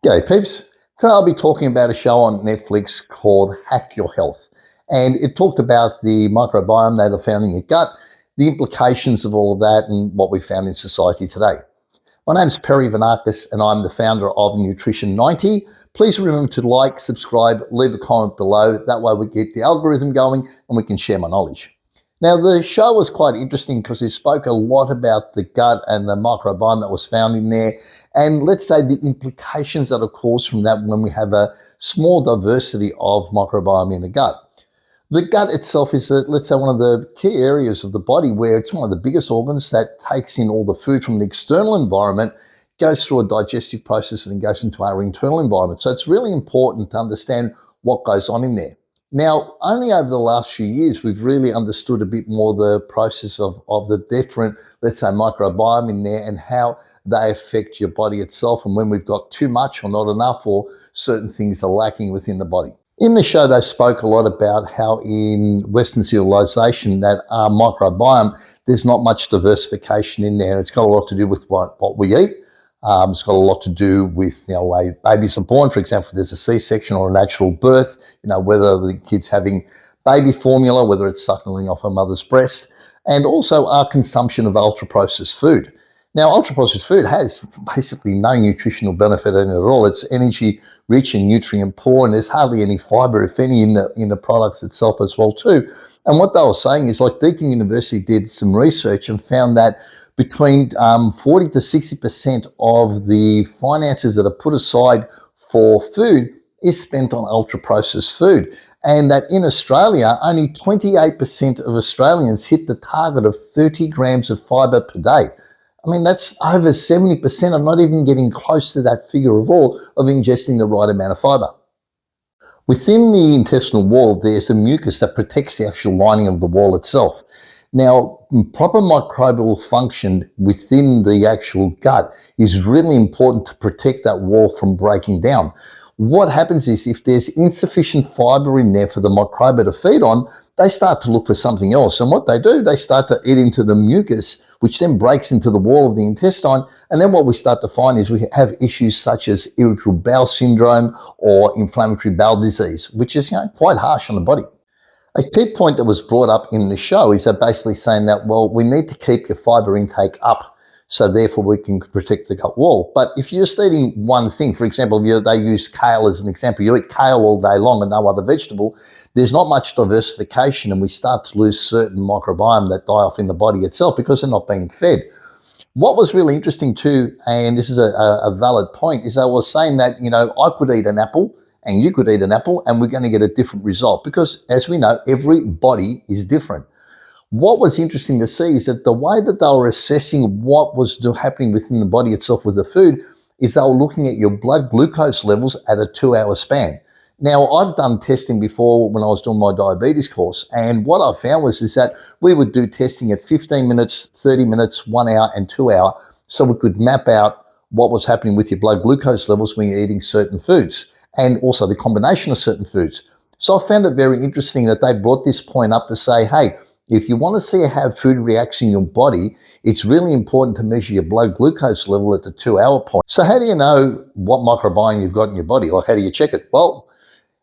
G'day peeps. Today I'll be talking about a show on Netflix called Hack Your Health. And it talked about the microbiome that are found in your gut, the implications of all of that and what we found in society today. My name's Perry Vanakis and I'm the founder of Nutrition 90. Please remember to like, subscribe, leave a comment below. That way we get the algorithm going and we can share my knowledge. Now, the show was quite interesting because it spoke a lot about the gut and the microbiome that was found in there. And let's say the implications that are caused from that when we have a small diversity of microbiome in the gut. The gut itself is, let's say, one of the key areas of the body where it's one of the biggest organs that takes in all the food from the external environment, goes through a digestive process and then goes into our internal environment. So it's really important to understand what goes on in there. Now, only over the last few years, we've really understood a bit more the process of the different, let's say, microbiome in there and how they affect your body itself and when we've got too much or not enough or certain things are lacking within the body. In the show, they spoke a lot about how in Western civilization that our microbiome, there's not much diversification in there. It's got a lot to do with what we eat. It's got a lot to do with, way babies are born. For example, if there's a C-section or a natural birth, whether the kid's having baby formula, whether it's suckling off a mother's breast, and also our consumption of ultra-processed food. Now, ultra-processed food has basically no nutritional benefit in it at all. It's energy rich and nutrient poor, and there's hardly any fiber, if any, in the products itself as well too. And what they were saying is, like, Deakin University did some research and found that between 40 to 60% of the finances that are put aside for food is spent on ultra-processed food. And that in Australia, only 28% of Australians hit the target of 30 grams of fibre per day. I mean, that's over 70%. I'm not even getting close to that figure of all of ingesting the right amount of fibre. Within the intestinal wall, there's a mucus that protects the actual lining of the wall itself. Now, proper microbial function within the actual gut is really important to protect that wall from breaking down. What happens is if there's insufficient fiber in there for the microbe to feed on, they start to look for something else. And what they do, they start to eat into the mucus, which then breaks into the wall of the intestine. And then what we start to find is we have issues such as irritable bowel syndrome or inflammatory bowel disease, which is quite harsh on the body. A key point that was brought up in the show is they're basically saying that, well, we need to keep your fiber intake up so therefore we can protect the gut wall. But if you're just eating one thing, for example, they use kale as an example, you eat kale all day long and no other vegetable, there's not much diversification and we start to lose certain microbiome that die off in the body itself because they're not being fed. What was really interesting too, and this is a valid point, is I was saying that, I could eat an apple and you could eat an apple and we're going to get a different result because, as we know, every body is different. What was interesting to see is that the way that they were assessing what was happening within the body itself with the food is they were looking at your blood glucose levels at a 2-hour span. Now, I've done testing before when I was doing my diabetes course, and what I found is that we would do testing at 15 minutes, 30 minutes, 1 hour, and 2 hour, so we could map out what was happening with your blood glucose levels when you're eating certain foods, and also the combination of certain foods. So I found it very interesting that they brought this point up to say, hey, if you want to see how food reacts in your body, it's really important to measure your blood glucose level at the 2-hour point. So how do you know what microbiome you've got in your body? Like, how do you check it? Well,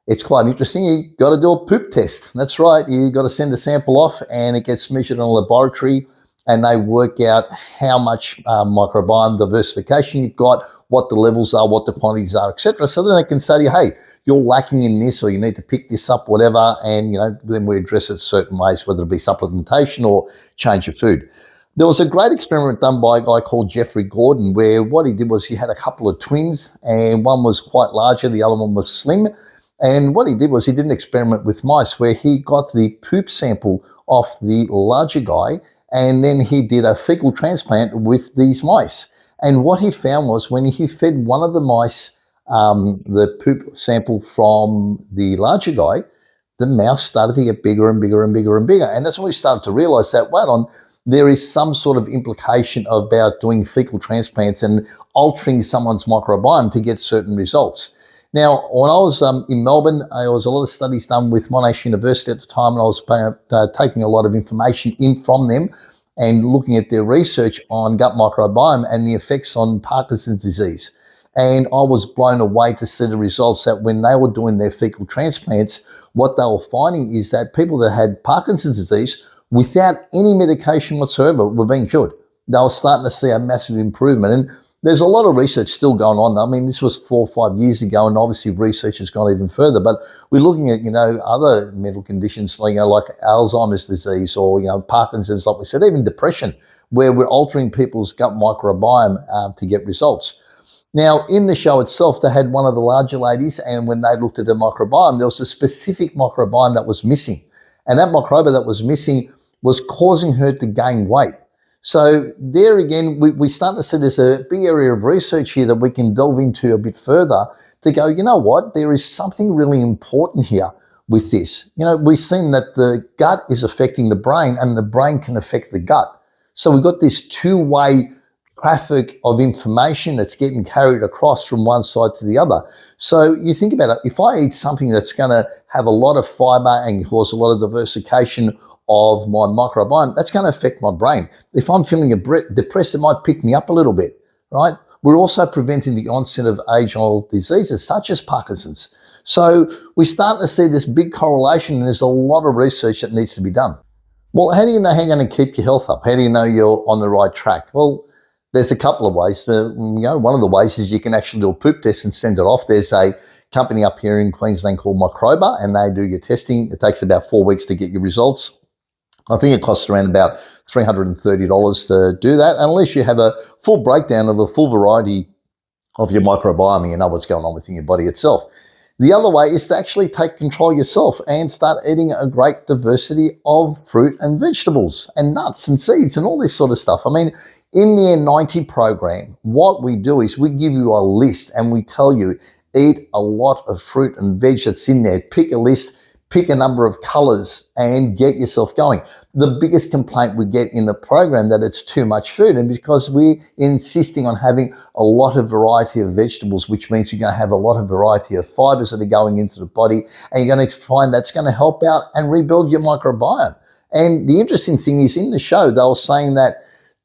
it's quite interesting. You've got to do a poop test. That's right. You've got to send a sample off and it gets measured in a laboratory and they work out how much microbiome diversification you've got, what the levels are, what the quantities are, etc. So then they can say to you, hey, you're lacking in this or you need to pick this up, whatever, and then we address it certain ways, whether it be supplementation or change your food. There was a great experiment done by a guy called Jeffrey Gordon where what he did was he had a couple of twins and one was quite larger, the other one was slim. And what he did was he did an experiment with mice where he got the poop sample off the larger guy and then he did a fecal transplant with these mice. And what he found was when he fed one of the mice the poop sample from the larger guy, the mouse started to get bigger and bigger and bigger and bigger. And that's when we started to realize that, there is some sort of implication about doing fecal transplants and altering someone's microbiome to get certain results. Now, when I was in Melbourne, there was a lot of studies done with Monash University at the time, and I was taking a lot of information in from them and looking at their research on gut microbiome and the effects on Parkinson's disease. And I was blown away to see the results that when they were doing their fecal transplants, what they were finding is that people that had Parkinson's disease without any medication whatsoever were being cured. They were starting to see a massive improvement. And there's a lot of research still going on. I mean, this was 4 or 5 years ago, and obviously research has gone even further. But we're looking at, other mental conditions, like Alzheimer's disease or, Parkinson's, like we said, even depression, where we're altering people's gut microbiome to get results. Now, in the show itself, they had one of the larger ladies, and when they looked at her microbiome, there was a specific microbiome that was missing. And that microbiome that was missing was causing her to gain weight. So there again, we start to see there's a big area of research here that we can delve into a bit further to go, you know what, there is something really important here with this. We've seen that the gut is affecting the brain and the brain can affect the gut. So we've got this two-way traffic of information that's getting carried across from one side to the other. So you think about it, if I eat something that's going to have a lot of fiber and cause a lot of diversification of my microbiome, that's going to affect my brain. If I'm feeling depressed, it might pick me up a little bit, right? We're also preventing the onset of age-old diseases such as Parkinson's. So we start to see this big correlation, and there's a lot of research that needs to be done. Well, how do you know how you're going to keep your health up? How do you know you're on the right track? Well, there's a couple of ways. One of the ways is you can actually do a poop test and send it off. There's a company up here in Queensland called MICROBIOME, and they do your testing. It takes about 4 weeks to get your results. I think it costs around about $330 to do that. And unless you have a full breakdown of a full variety of your microbiome, you know what's going on within your body itself. The other way is to actually take control yourself and start eating a great diversity of fruit and vegetables and nuts and seeds and all this sort of stuff. I mean, in the N90 program, what we do is we give you a list and we tell you, eat a lot of fruit and veg that's in there. Pick a list, pick a number of colors and get yourself going. The biggest complaint we get in the program that it's too much food, and because we're insisting on having a lot of variety of vegetables, which means you're going to have a lot of variety of fibers that are going into the body, and you're going to find that's going to help out and rebuild your microbiome. And the interesting thing is, in the show, they were saying that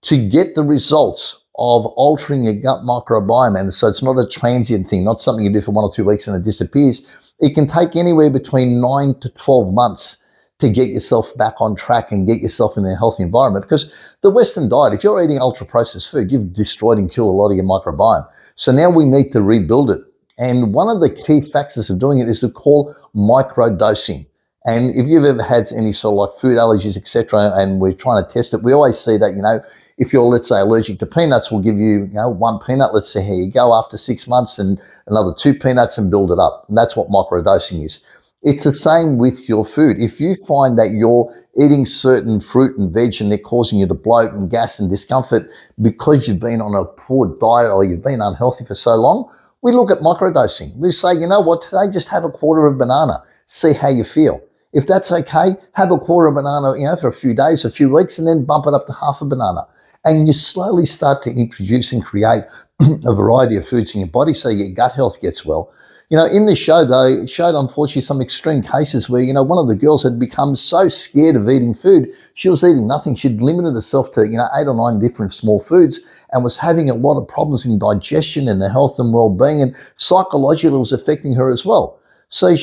to get the results of altering your gut microbiome, and so it's not a transient thing, not something you do for 1 or 2 weeks and it disappears. It can take anywhere between 9 to 12 months to get yourself back on track and get yourself in a healthy environment, because the Western diet, if you're eating ultra-processed food, you've destroyed and killed a lot of your microbiome. So now we need to rebuild it. And one of the key factors of doing it is to call microdosing. And if you've ever had any sort of like food allergies, etc., and we're trying to test it, we always see that, if you're, let's say, allergic to peanuts, we'll give you, 1 peanut. Let's say, here you go, after 6 months, and another 2 peanuts and build it up. And that's what microdosing is. It's the same with your food. If you find that you're eating certain fruit and veg and they're causing you to bloat and gas and discomfort because you've been on a poor diet or you've been unhealthy for so long, we look at microdosing. We say, you know what, today just have a quarter of a banana, see how you feel. If that's okay, have a quarter of a banana, for a few days, a few weeks, and then bump it up to half a banana. And you slowly start to introduce and create a variety of foods in your body so your gut health gets well. In the show, though, it showed, unfortunately, some extreme cases where, one of the girls had become so scared of eating food, she was eating nothing. She'd limited herself to, 8 or 9 different small foods and was having a lot of problems in digestion and the health and well-being, and psychologically it was affecting her as well. So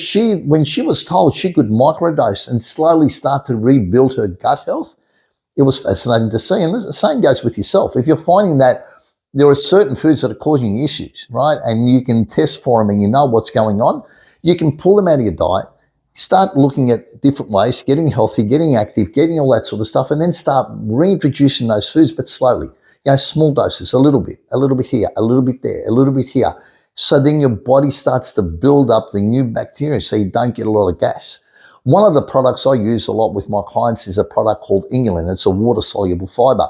when she was told she could microdose and slowly start to rebuild her gut health, it was fascinating to see. And the same goes with yourself. If you're finding that there are certain foods that are causing you issues, right, and you can test for them and you know what's going on, you can pull them out of your diet, start looking at different ways, getting healthy, getting active, getting all that sort of stuff, and then start reintroducing those foods, but slowly. Small doses, a little bit here, a little bit there, a little bit here. So then your body starts to build up the new bacteria so you don't get a lot of gas. One of the products I use a lot with my clients is a product called inulin. It's a water-soluble fiber.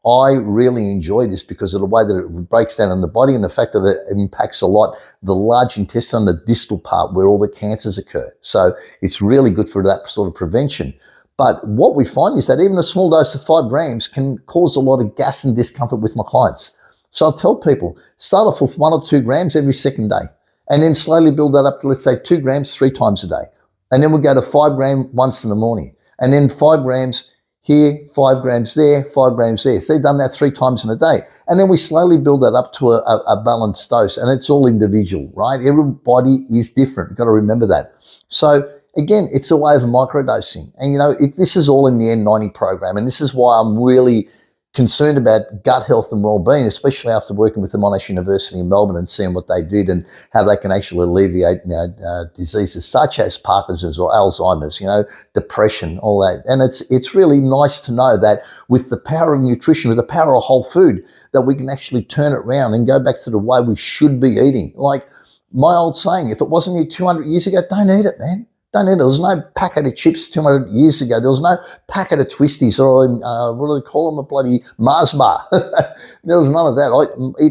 I really enjoy this because of the way that it breaks down in the body and the fact that it impacts a lot the large intestine, the distal part where all the cancers occur. So it's really good for that sort of prevention. But what we find is that even a small dose of 5 grams can cause a lot of gas and discomfort with my clients. So I tell people, start off with 1 or 2 grams every second day, and then slowly build that up to, let's say, 2 grams 3 times a day. And then we'll go to 5 grams once in the morning, and then 5 grams here, 5 grams there, 5 grams there. So they've done that 3 times in a day. And then we slowly build that up to a balanced dose, and it's all individual, right? Everybody is different. You've got to remember that. So again, it's a way of microdosing. And you know, this is all in the N90 program. And this is why I'm really concerned about gut health and well-being, especially after working with the Monash University in Melbourne and seeing what they did and how they can actually alleviate, you know, diseases such as Parkinson's or Alzheimer's, you know, depression, all that. And it's really nice to know that with the power of nutrition, with the power of whole food, that we can actually turn it around and go back to the way we should be eating. Like my old saying, if it wasn't here 200 years ago, don't eat it, man. Don't eat it. There was no packet of chips 200 years ago. There was no packet of twisties or what do they call them, a bloody Mars bar. There was none of that.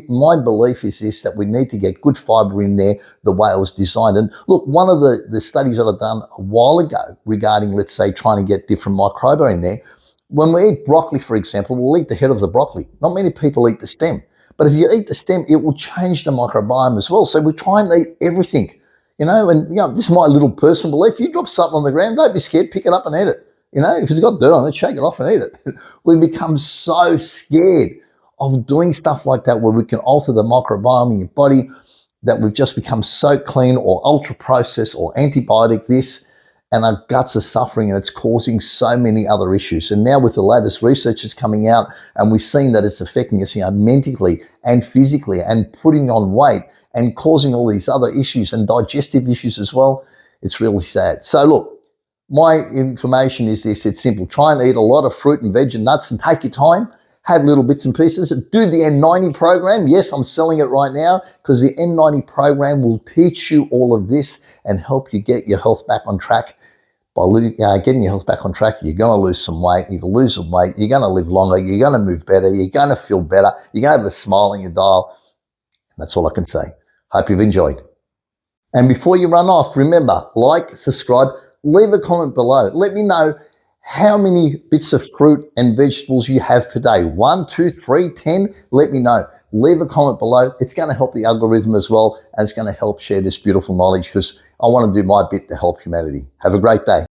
My belief is this, that we need to get good fibre in there the way it was designed. And look, one of the studies that I've done a while ago regarding, let's say, trying to get different microbiome in there, when we eat broccoli, for example, we'll eat the head of the broccoli. Not many people eat the stem. But if you eat the stem, it will change the microbiome as well. So we try and eat everything. You know, and you know, this is my little personal belief. You drop something on the ground, don't be scared, pick it up and eat it. You know, if it's got dirt on it, shake it off and eat it. We become so scared of doing stuff like that where we can alter the microbiome in your body that we've just become so clean or ultra-processed or antibiotic this, and our guts are suffering and it's causing so many other issues. And now with the latest research that's coming out and we've seen that it's affecting us, you know, mentally and physically and putting on weight and causing all these other issues and digestive issues as well, it's really sad. So look, my information is this, it's simple. Try and eat a lot of fruit and veg and nuts and take your time, have little bits and pieces. Do the N90 program. Yes, I'm selling it right now because the N90 program will teach you all of this and help you get your health back on track. By getting your health back on track, you're going to lose some weight. If you lose some weight, you're going to live longer, you're going to move better, you're going to feel better, you're going to have a smile on your dial. And that's all I can say. Hope you've enjoyed. And before you run off, remember, like, subscribe, leave a comment below. Let me know how many bits of fruit and vegetables you have per day. 1, 2, 3, 10, let me know. Leave a comment below. It's going to help the algorithm as well, and it's going to help share this beautiful knowledge because I want to do my bit to help humanity. Have a great day.